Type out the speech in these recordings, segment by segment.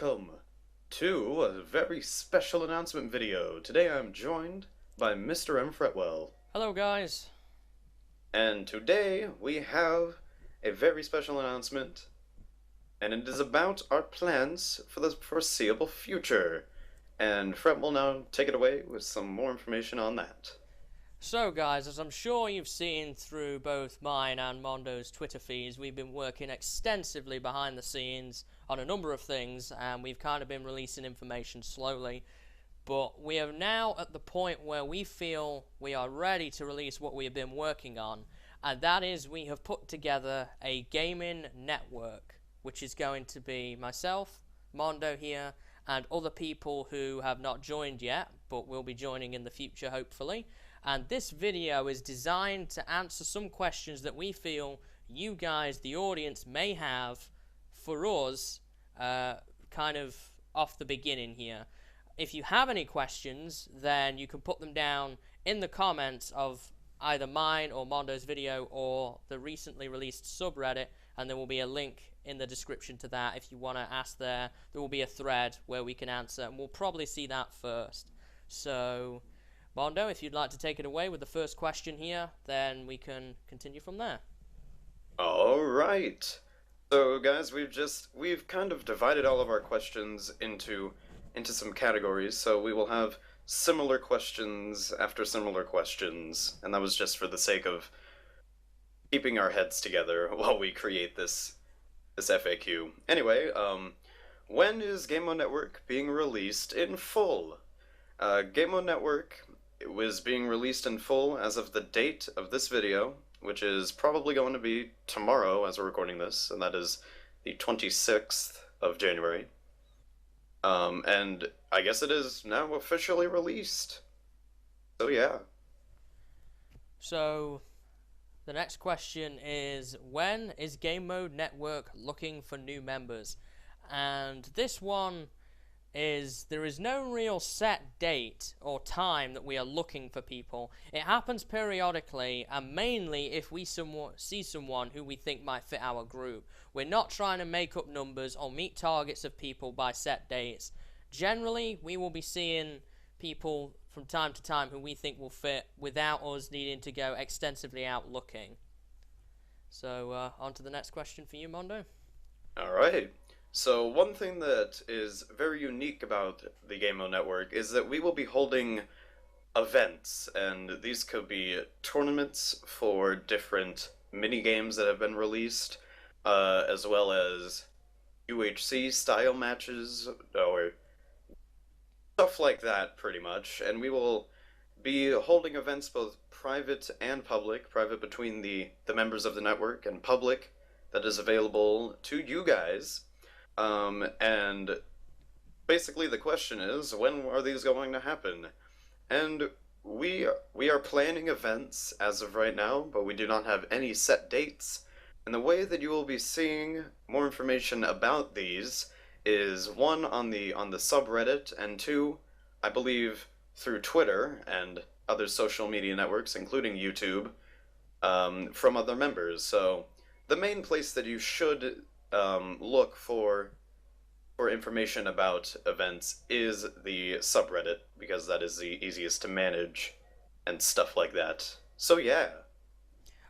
welcome to a very special announcement video. Today I'm joined by Mr. M. Fretwell. Hello guys. And today we have a very special announcement, and it is about our plans for the foreseeable future. And Fret will now take it away with some more information on that. So guys, as I'm sure you've seen through both mine and Mondo's Twitter feeds, we've been working extensively behind the scenes on a number of things, and we've kind of been releasing information slowly. But we are now at the point where we feel we are ready to release what we have been working on, and that is we have put together a gaming network, which is going to be myself, Mondo here, and other people who have not joined yet, but will be joining in the future hopefully. And this video is designed to answer some questions that we feel you guys, the audience, may have for us, kind of off the beginning here. If you have any questions, then you can put them down in the comments of either mine or Mondo's video or the recently released subreddit, and there will be a link in the description to that. If you want to ask there will be a thread where we can answer, and we'll probably see that first. So Mondo, if you'd like to take it away with the first question here, then we can continue from there. Alright. So guys, we've kind of divided all of our questions into some categories, so we will have similar questions after similar questions, and that was just for the sake of keeping our heads together while we create this FAQ. Anyway, when is GameMode Network being released in full? GameMode Network was being released in full as of the date of this video, which is probably going to be tomorrow as we're recording this, and that is the 26th of January. And I guess it is now officially released. So yeah. So the next question is, when is GameMode Network looking for new members? And this one is, there is no real set date or time that we are looking for people. It happens periodically, and mainly if we see someone who we think might fit our group. We're not trying to make up numbers or meet targets of people by set dates. Generally, we will be seeing people from time to time who we think will fit without us needing to go extensively out looking. So, on to the next question for you, Mondo. Alright. So one thing that is very unique about the GameMode Network is that we will be holding events, and these could be tournaments for different mini-games that have been released, as well as UHC style matches, or stuff like that, pretty much. And we will be holding events both private and public, private between the members of the network, and public that is available to you guys. And basically the question is, when are these going to happen? And we are planning events as of right now, but we do not have any set dates. And the way that you will be seeing more information about these is, one, on the subreddit, and two, I believe, through Twitter and other social media networks, including YouTube, from other members. So the main place that you should look for information about events is the subreddit, because that is the easiest to manage and stuff like that. So yeah.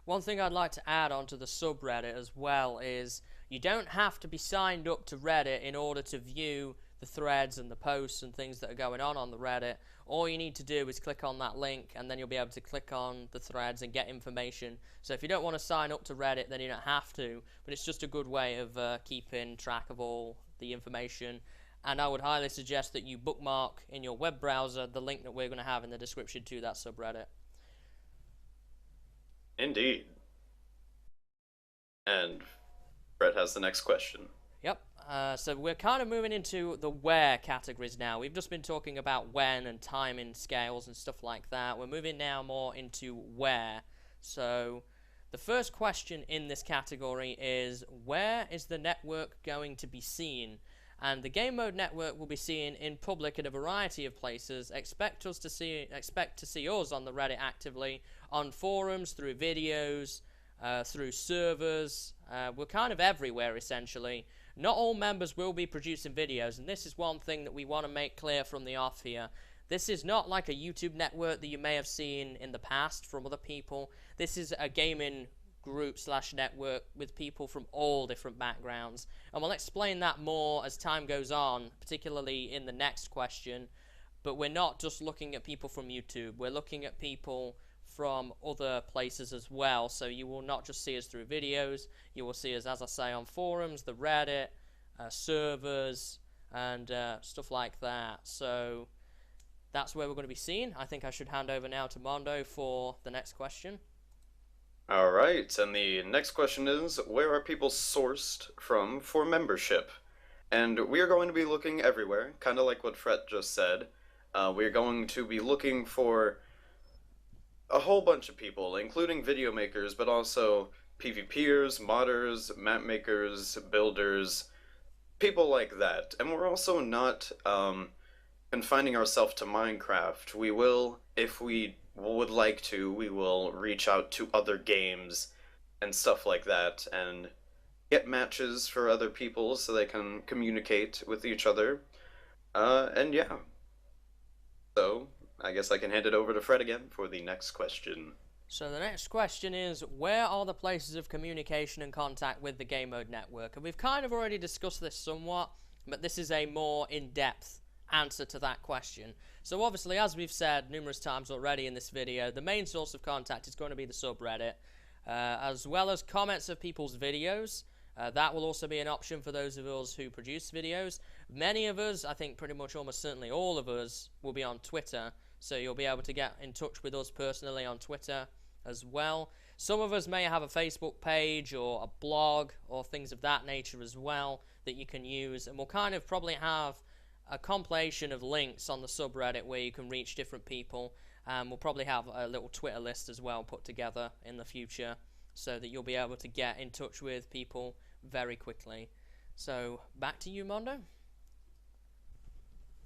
One thing I'd like to add onto the subreddit as well is, you don't have to be signed up to Reddit in order to view the threads and the posts and things that are going on the Reddit. All you need to do is click on that link, and then you'll be able to click on the threads and get information. So if you don't want to sign up to Reddit, then you don't have to, but it's just a good way of keeping track of all the information. And I would highly suggest that you bookmark in your web browser the link that we're going to have in the description to that subreddit. Indeed. And Brett has the next question. Yep. So we're kind of moving into the where categories now. We've just been talking about when and timing scales and stuff like that. We're moving now more into where. So the first question in this category is, where is the network going to be seen? And the GameMode Network will be seen in public in a variety of places. Expect to see us on the Reddit actively, on forums, through videos, through servers. We're kind of everywhere essentially. Not all members will be producing videos, and this is one thing that we want to make clear from the off here. This is not like a YouTube network that you may have seen in the past from other people. This is a gaming group slash network with people from all different backgrounds, and we'll explain that more as time goes on, particularly in the next question. But we're not just looking at people from YouTube, we're looking at people from other places as well. So you will not just see us through videos, you will see us, as I say, on forums, the Reddit, servers, and stuff like that. So that's where we're going to be seen. I think I should hand over now to Mondo for the next question. Alright, and the next question is, where are people sourced from for membership? And we are going to be looking everywhere, kind of like what Fret just said. We are going to be looking for a whole bunch of people, including video makers, but also PvPers, modders, map makers, builders, people like that. And we're also not confining ourselves to Minecraft. We will, if we would like to, we will reach out to other games and stuff like that, and get matches for other people so they can communicate with each other. And yeah. So, I guess I can hand it over to Fred again for the next question. So the next question is, where are the places of communication and contact with the GameMode network? And we've kind of already discussed this somewhat, but this is a more in-depth answer to that question. So obviously, as we've said numerous times already in this video, the main source of contact is going to be the subreddit, as well as comments of people's videos. That will also be an option for those of us who produce videos. Many of us, I think pretty much almost certainly all of us, will be on Twitter, so you'll be able to get in touch with us personally on Twitter as well. Some of us may have a Facebook page or a blog or things of that nature as well that you can use, and we'll kind of probably have a compilation of links on the subreddit where you can reach different people. We'll probably have a little Twitter list as well put together in the future, so that you'll be able to get in touch with people very quickly. So, back to you, Mondo.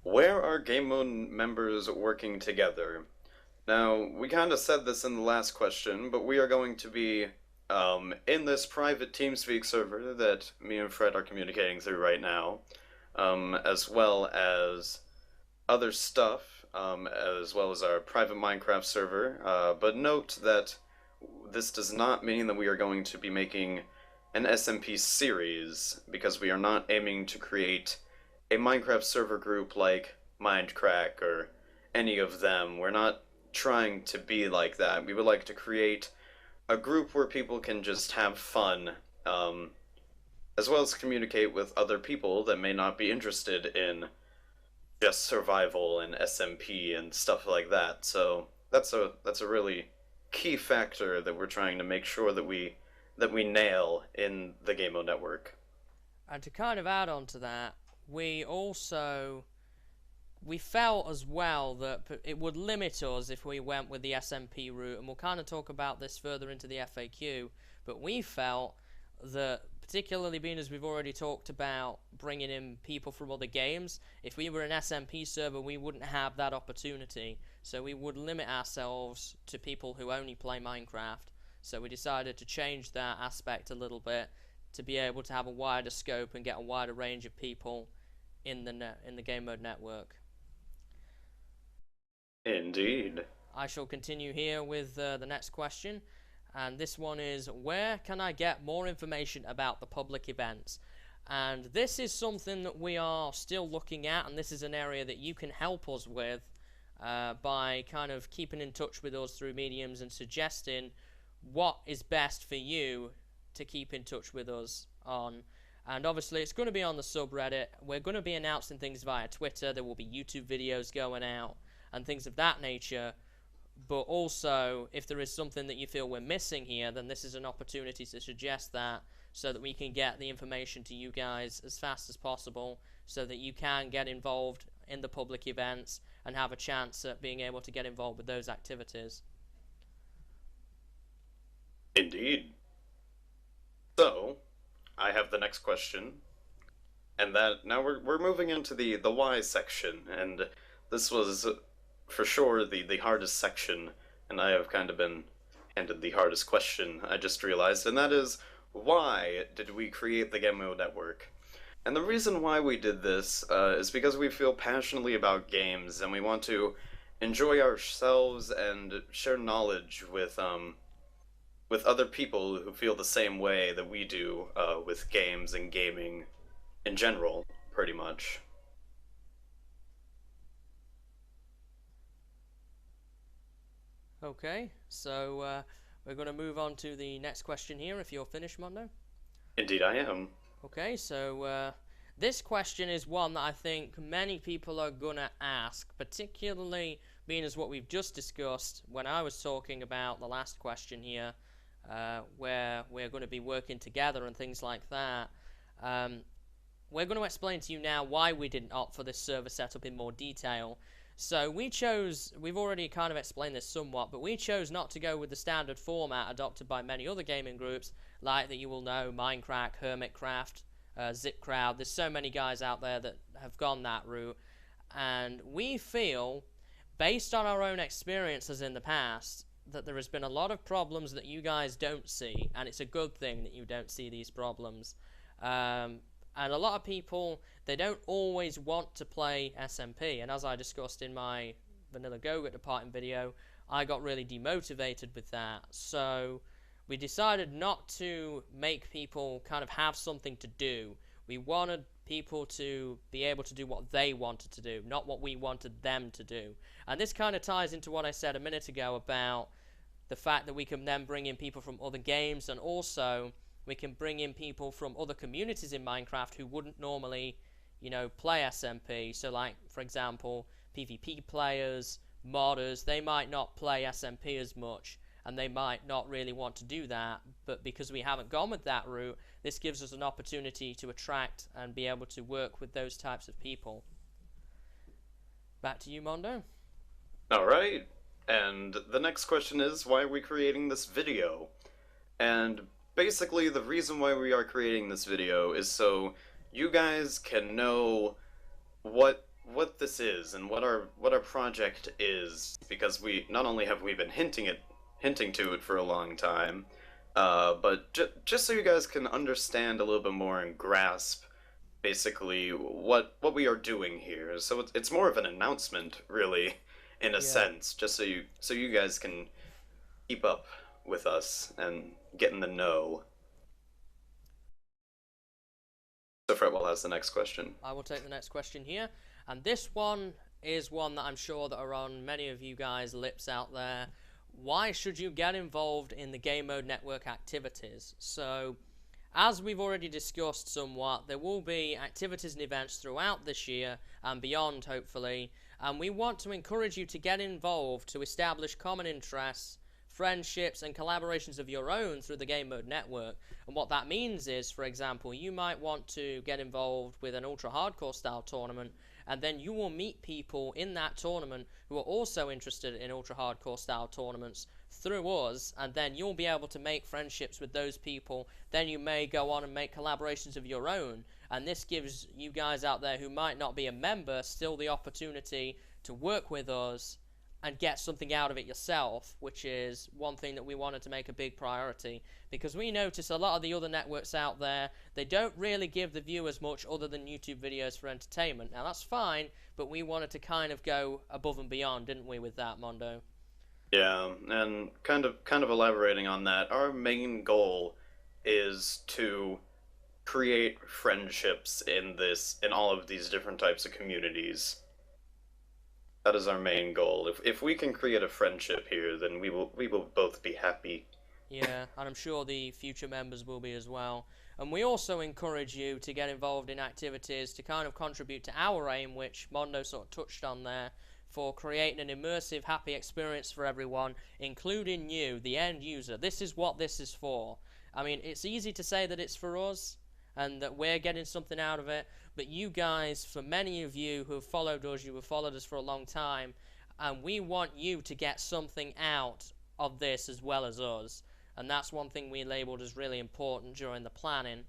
Where are GameMode members working together? Now, we kind of said this in the last question, but we are going to be in this private TeamSpeak server that me and Fred are communicating through right now, as well as other stuff, as well as our private Minecraft server. But note that this does not mean that we are going to be making an SMP series, because we are not aiming to create a Minecraft server group like Mindcrack or any of them. We're not trying to be like that. We would like to create a group where people can just have fun, as well as communicate with other people that may not be interested in just survival and SMP and stuff like that. So that's a really key factor that we're trying to make sure that we nail in the GameMode network. And to kind of add on to that, we felt as well that it would limit us if we went with the SMP route, and we'll kind of talk about this further into the FAQ, but we felt that, particularly being as we've already talked about bringing in people from other games, if we were an SMP server, we wouldn't have that opportunity, so we would limit ourselves to people who only play Minecraft. So we decided to change that aspect a little bit to be able to have a wider scope and get a wider range of people in the GameMode network. Indeed. I shall continue here with the next question, and this one is, where can I get more information about the public events? And this is something that we are still looking at, and this is an area that you can help us with by kind of keeping in touch with us through mediums and suggesting what is best for you to keep in touch with us on. And obviously it's going to be on the subreddit. We're going to be announcing things via Twitter. There will be YouTube videos going out and things of that nature. But also, if there is something that you feel we're missing here, then this is an opportunity to suggest that, so that we can get the information to you guys as fast as possible, so that you can get involved in the public events and have a chance at being able to get involved with those activities. Indeed. So, I have the next question, and that now we're moving into the why section, and this was for sure the hardest section, and I have kind of been handed the hardest question, I just realized, and that is, why did we create the GameMode network? And the reason why we did this is because we feel passionately about games and we want to enjoy ourselves and share knowledge with other people who feel the same way that we do with games and gaming in general, pretty much. Okay, so we're going to move on to the next question here if you're finished, Mondo. Indeed, I am. Okay, so this question is one that I think many people are going to ask, particularly being as what we've just discussed when I was talking about the last question here, where we're going to be working together and things like that. We're going to explain to you now why we didn't opt for this server setup in more detail. So we've already kind of explained this somewhat, but we chose not to go with the standard format adopted by many other gaming groups, like that you will know, Minecraft, Hermitcraft, ZipCrowd. There's so many guys out there that have gone that route, and we feel, based on our own experiences in the past, that there has been a lot of problems that you guys don't see, and it's a good thing that you don't see these problems. And a lot of people, they don't always want to play SMP, and as I discussed in my Vanilla Go-Get departing video, I got really demotivated with that. So we decided not to make people kind of have something to do. We wanted people to be able to do what they wanted to do, not what we wanted them to do. And this kind of ties into what I said a minute ago about the fact that we can then bring in people from other games, and also we can bring in people from other communities in Minecraft who wouldn't normally, you know, play SMP. So like, for example, PvP players, modders, they might not play SMP as much, and they might not really want to do that, but because we haven't gone with that route, this gives us an opportunity to attract and be able to work with those types of people. Back to you, Mondo. Alright, and the next question is, why are we creating this video? And basically, the reason why we are creating this video is so you guys can know what this is and what our project is, because we not only have we been hinting to it for a long time, but just so you guys can understand a little bit more and grasp basically what we are doing here. So it's more of an announcement, really, in a sense, just so you guys can keep up with us and get in the know. So Fretwell has the next question. I will take the next question here, and this one is one that I'm sure that are on many of you guys' lips out there. Why should you get involved in the GameMode network activities? So, as we've already discussed somewhat, there will be activities and events throughout this year and beyond, hopefully, and we want to encourage you to get involved to establish common interests, friendships and collaborations of your own through the GameMode network. And what that means is, for example, you might want to get involved with an ultra hardcore style tournament, and then you will meet people in that tournament who are also interested in ultra hardcore style tournaments through us, and then you'll be able to make friendships with those people. Then you may go on and make collaborations of your own, and this gives you guys out there who might not be a member still the opportunity to work with us and get something out of it yourself, which is one thing that we wanted to make a big priority, because we notice a lot of the other networks out there, they don't really give the viewers much other than YouTube videos for entertainment. Now that's fine, but we wanted to kind of go above and beyond, didn't we, with that, Mondo? Yeah, and kind of elaborating on that, our main goal is to create friendships in all of these different types of communities. That is our main goal. If we can create a friendship here, then we will both be happy. Yeah, and I'm sure the future members will be as well. And we also encourage you to get involved in activities to kind of contribute to our aim, which Mondo sort of touched on there, for creating an immersive, happy experience for everyone, including you, the end user. This is what this is for. I mean, it's easy to say that it's for us and that we're getting something out of it, but you guys, for many of you who have followed us, you have followed us for a long time, and we want you to get something out of this as well as us. And that's one thing we labeled as really important during the planning.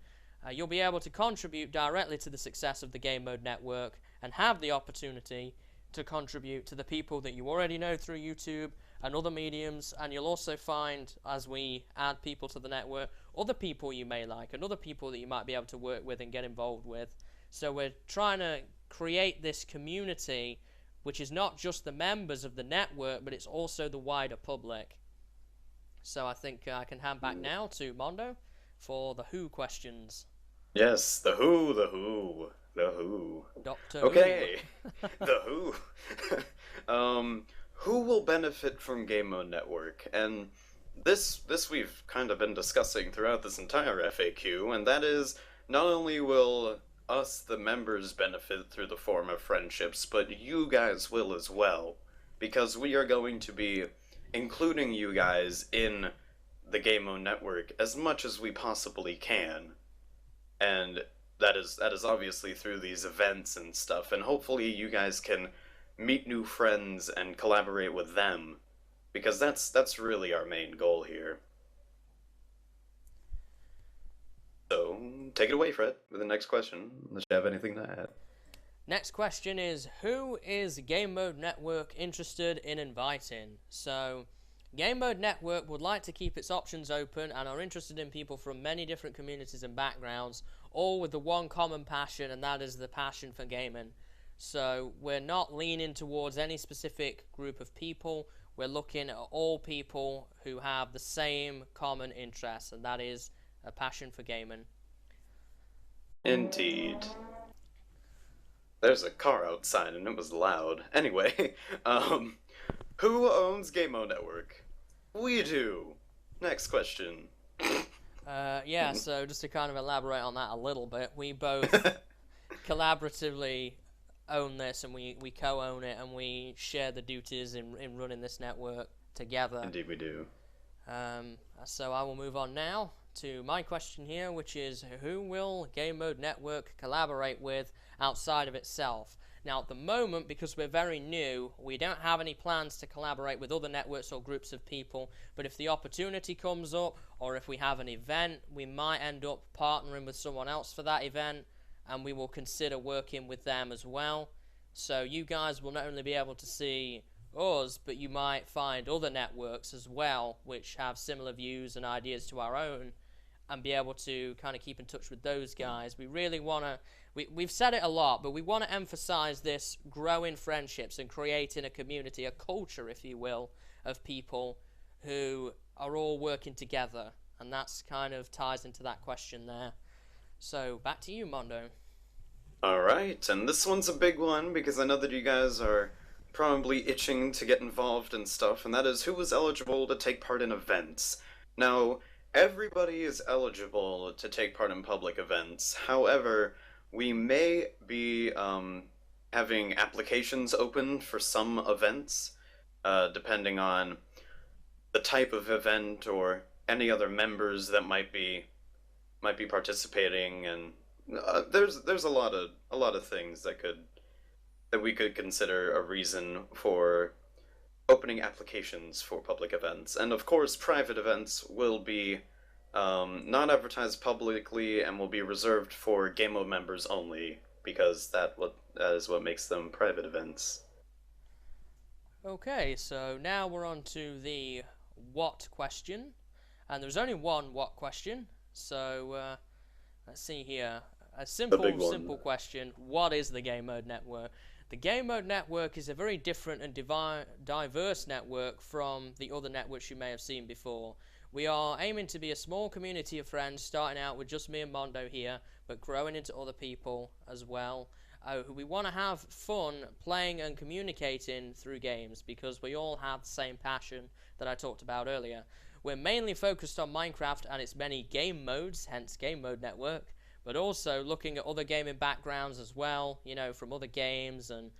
You'll be able to contribute directly to the success of the GameMode network and have the opportunity to contribute to the people that you already know through YouTube and other mediums, and you'll also find, as we add people to the network, other people you may like and other people that you might be able to work with and get involved with. So we're trying to create this community which is not just the members of the network, but it's also the wider public. So I think I can hand back now to Mondo for the Who questions. Yes, the Who, the Who, the Who. Doctor Okay, Who. the Who. Who will benefit from Game Mode Network? And this we've kind of been discussing throughout this entire FAQ, and that is not only will us, the members, benefit through the form of friendships, but you guys will as well, because we are going to be including you guys in the Game Mode Network as much as we possibly can. And that is obviously through these events and stuff, and hopefully you guys can meet new friends and collaborate with them, because that's really our main goal here. So take it away, Fred, with the next question, unless you have anything to add. Next question is, who is Game Mode Network interested in inviting? So Game Mode Network would like to keep its options open and are interested in people from many different communities and backgrounds, all with the one common passion, and that is the passion for gaming. So we're not leaning towards any specific group of people. We're looking at all people who have the same common interests, and that is a passion for gaming. Indeed. There's a car outside and it was loud. Anyway, who owns Game Mode Network? We do. Next question. Yeah, so just to kind of elaborate on that a little bit, we both collaboratively own this, and we co-own it, and we share the duties in running this network together. Indeed we do. So I will move on now to my question here, which is, who will Game Mode Network collaborate with outside of itself? Now, at the moment, because we're very new, we don't have any plans to collaborate with other networks or groups of people, but if the opportunity comes up, or if we have an event, we might end up partnering with someone else for that event, and we will consider working with them as well. So you guys will not only be able to see us, but you might find other networks as well, which have similar views and ideas to our own, and be able to kind of keep in touch with those guys. We really want to, we've said it a lot, but we want to emphasize this growing friendships and creating a community, a culture, if you will, of people who are all working together. And that's kind of ties into that question there. So back to you, Mondo. Alright, and this one's a big one because I know that you guys are probably itching to get involved in stuff, and that is, who is eligible to take part in events? Now, everybody is eligible to take part in public events. However, we may be having applications open for some events, depending on the type of event or any other members that might be participating, and there's a lot of things that we could consider a reason for opening applications for public events. And of course, private events will be not advertised publicly and will be reserved for Game Mode members only, because that is what makes them private events. Okay, so now we're on to the what question, and there's only one what question. So let's see here. A simple question. What is the Game Mode Network? The Game Mode Network is a very different and diverse network from the other networks you may have seen before. We are aiming to be a small community of friends, starting out with just me and Mondo here, but growing into other people as well. We want to have fun playing and communicating through games, because we all have the same passion that I talked about earlier. We're mainly focused on Minecraft and its many game modes, hence Game Mode Network, but also looking at other gaming backgrounds as well, you know, from other games and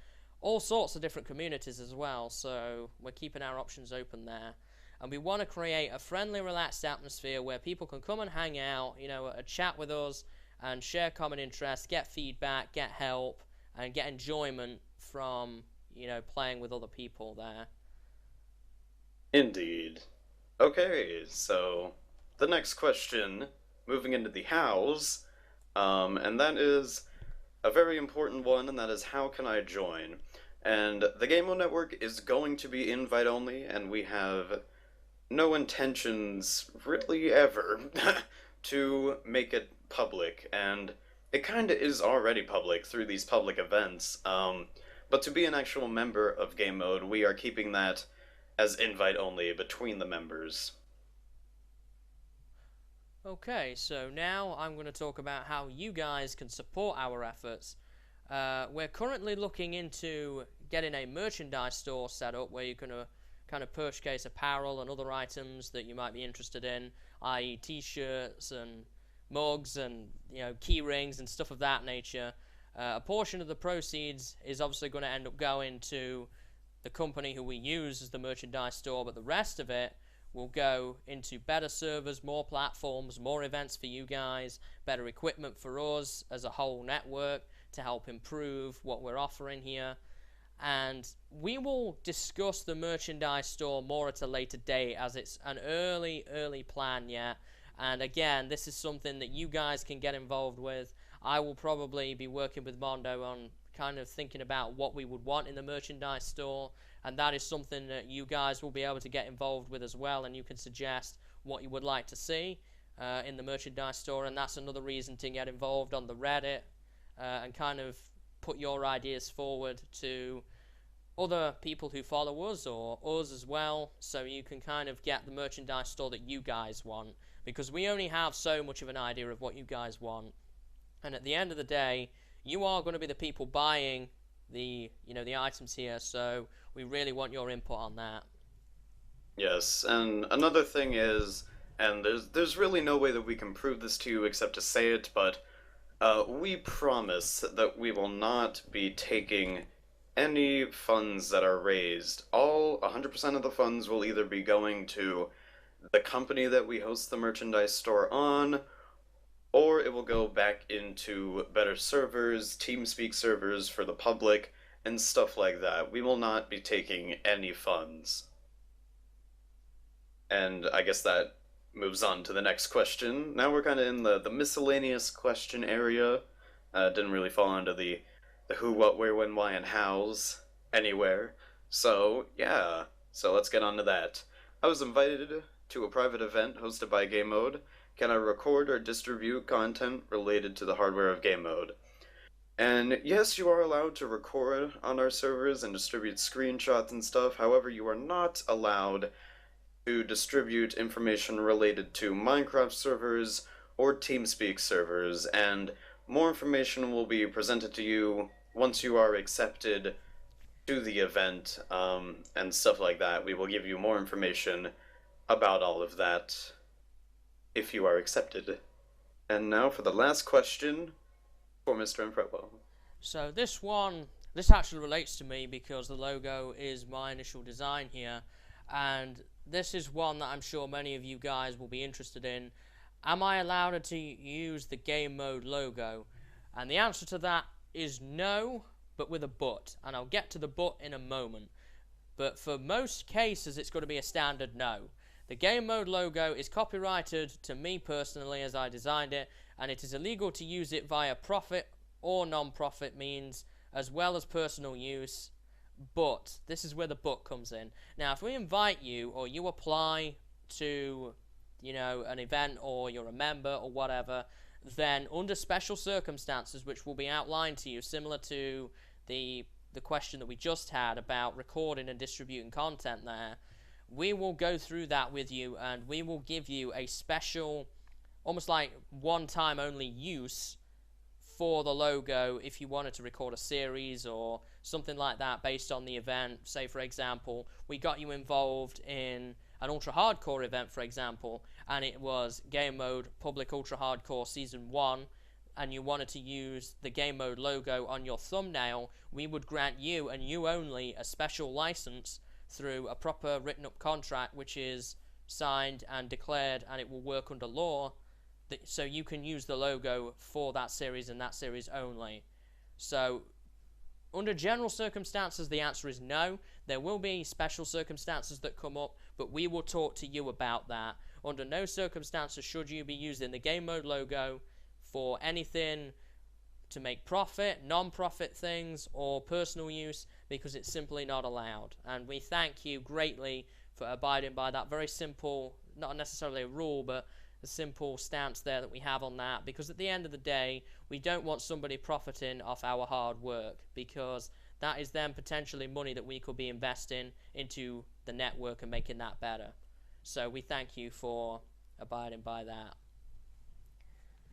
all sorts of different communities as well. So we're keeping our options open there. And we want to create a friendly, relaxed atmosphere where people can come and hang out, you know, chat with us and share common interests, get feedback, get help, and get enjoyment from, you know, playing with other people there. Indeed. Okay, so the next question, moving into the hows, and that is a very important one, and that is, how can I join? And the Game Mode Network is going to be invite only, and we have no intentions, really ever, to make it public. And it kind of is already public through these public events. But to be an actual member of Game Mode, we are keeping that as invite only between the members. Okay, so now I'm going to talk about how you guys can support our efforts. We're currently looking into getting a merchandise store set up where you can kind of purchase apparel and other items that you might be interested in, i.e. t-shirts and mugs and key rings and stuff of that nature. A portion of the proceeds is obviously going to end up going to the company who we use as the merchandise store, but the rest of it will go into better servers, more platforms, more events for you guys, better equipment for us as a whole network to help improve what we're offering here. And we will discuss the merchandise store more at a later date, as it's an early plan yet. And again, this is something that you guys can get involved with. I will probably be working with Mondo on kind of thinking about what we would want in the merchandise store, and that is something that you guys will be able to get involved with as well, and you can suggest what you would like to see in the merchandise store, and that's another reason to get involved on the Reddit and kind of put your ideas forward to other people who follow us or us as well, so you can kind of get the merchandise store that you guys want, because we only have so much of an idea of what you guys want, and at the end of the day, you are going to be the people buying the the items here, so we really want your input on that. Yes, and another thing is, and there's really no way that we can prove this to you except to say it, but we promise that we will not be taking any funds that are raised. All 100% of the funds will either be going to the company that we host the merchandise store on, or it will go back into better servers, TeamSpeak servers for the public, and stuff like that. We will not be taking any funds. And I guess that moves on to the next question. Now we're kind of in the miscellaneous question area. Didn't really fall into the who, what, where, when, why, and hows anywhere. So, yeah. So let's get on to that. I was invited to a private event hosted by GameMode. Can I record or distribute content related to the hardware of GameMode? And yes, you are allowed to record on our servers and distribute screenshots and stuff. However, you are not allowed to distribute information related to Minecraft servers or TeamSpeak servers, and more information will be presented to you once you are accepted to the event, and stuff like that. We will give you more information about all of that if you are accepted. And now for the last question for Mr. Improbo. So this actually relates to me because the logo is my initial design here, and this is one that I'm sure many of you guys will be interested in. Am I allowed to use the Game Mode logo? And the answer to that is no, but with a but, and I'll get to the but in a moment. But for most cases, it's going to be a standard no. The Game Mode logo is copyrighted to me personally as I designed it, and it is illegal to use it via profit or non-profit means, as well as personal use. But this is where the but comes in. Now, if we invite you or you apply to, an event, or you're a member or whatever, then under special circumstances, which will be outlined to you, similar to the question that we just had about recording and distributing content there, we will go through that with you, and we will give you a special, almost like one-time only use for the logo if you wanted to record a series or something like that based on the event. Say, for example, we got you involved in an ultra hardcore event, for example, and it was Game Mode Public Ultra Hardcore Season 1, and you wanted to use the Game Mode logo on your thumbnail, we would grant you, and you only, a special license through a proper written up contract which is signed and declared, and it will work under law, so you can use the logo for that series and that series only. So under general circumstances, the answer is no. There will be special circumstances that come up, but we will talk to you about that. Under no circumstances should you be using the Game Mode logo for anything to make profit, non-profit things, or personal use, because it's simply not allowed. And we thank you greatly for abiding by that very simple, not necessarily a rule, but simple stance there that we have on that, because at the end of the day, we don't want somebody profiting off our hard work, because that is then potentially money that we could be investing into the network and making that better. So we thank you for abiding by that.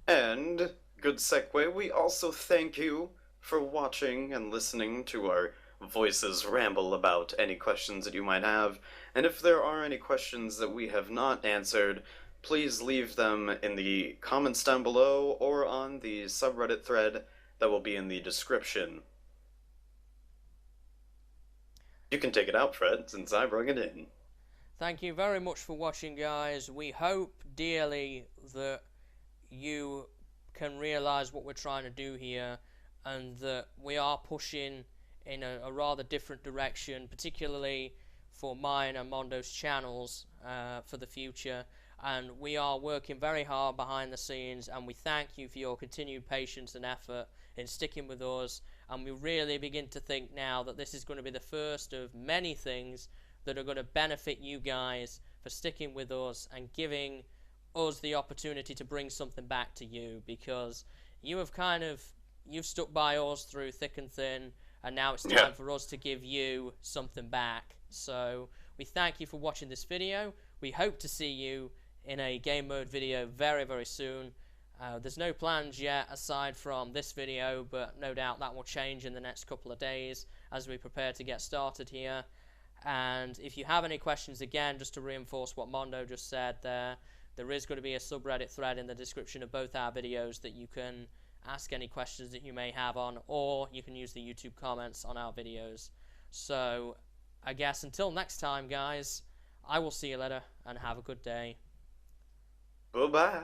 And, good segue, we also thank you for watching and listening to our voices ramble about any questions that you might have. And if there are any questions that we have not answered, please leave them in the comments down below or on the subreddit thread that will be in the description. You can take it out, Fred, since I brought it in. Thank you very much for watching, guys. We hope dearly that you can realize what we're trying to do here, and that we are pushing in a rather different direction, particularly for mine and Mondo's channels for the future. And we are working very hard behind the scenes, and we thank you for your continued patience and effort in sticking with us. And we really begin to think now that this is going to be the first of many things that are going to benefit you guys for sticking with us and giving us the opportunity to bring something back to you, because you have you've stuck by us through thick and thin, and now it's time for us to give you something back. So we thank you for watching this video. We hope to see you in a game mode video very, very soon. There's no plans yet aside from this video, but no doubt that will change in the next couple of days as we prepare to get started here. And if you have any questions, again, just to reinforce what Mondo just said there is going to be a subreddit thread in the description of both our videos that you can ask any questions that you may have on, or you can use the YouTube comments on our videos. So I guess until next time, guys, I will see you later, and have a good day. Bye-bye.